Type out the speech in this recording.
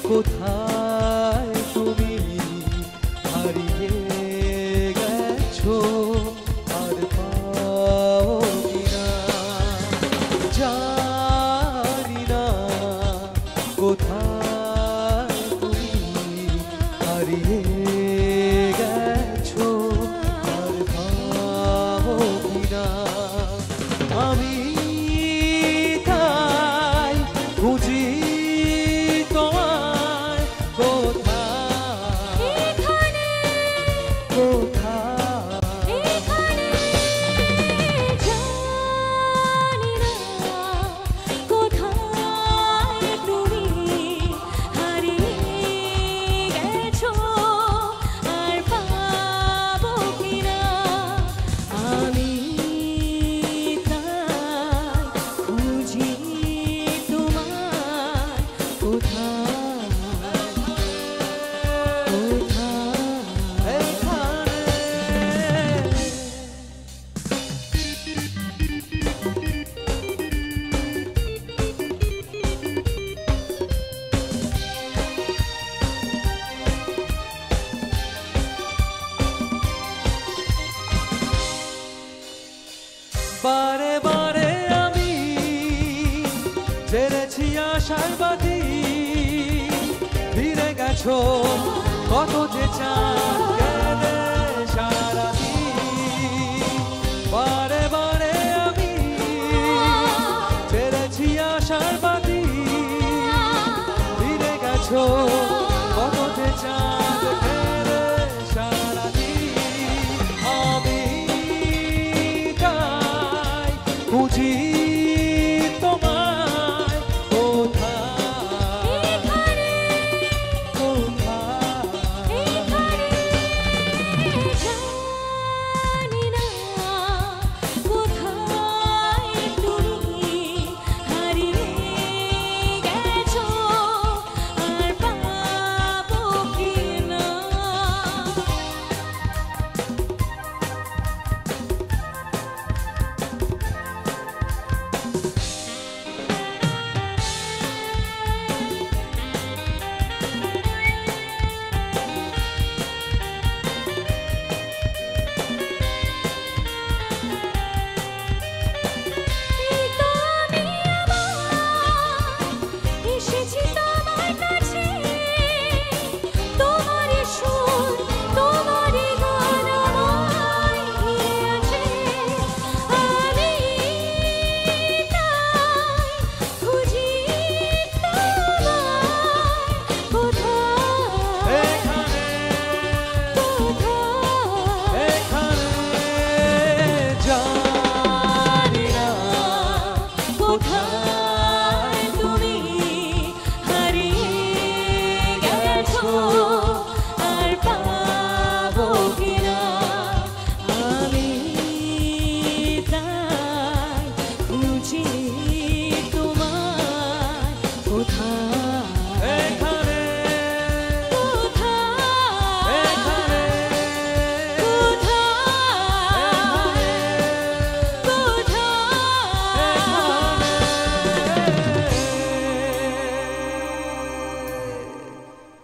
কোথায় তুমি হারিয়ে গেছো আর পাও কিনা জানি না কোথায় তুমি হারিয়ে গেছো আর পাও কিনা আমি তাই খুঁজি তোমায় কোথায় কোথায় জানি না কোথায় তুমি হারিয়ে গেছো আর পাবো কিনা আমি তাই খুঁজি তোমায় কোথায় বারে বারে আমি ছেড়েছি আশার বাতি ফিরে গেছো কত যে চাই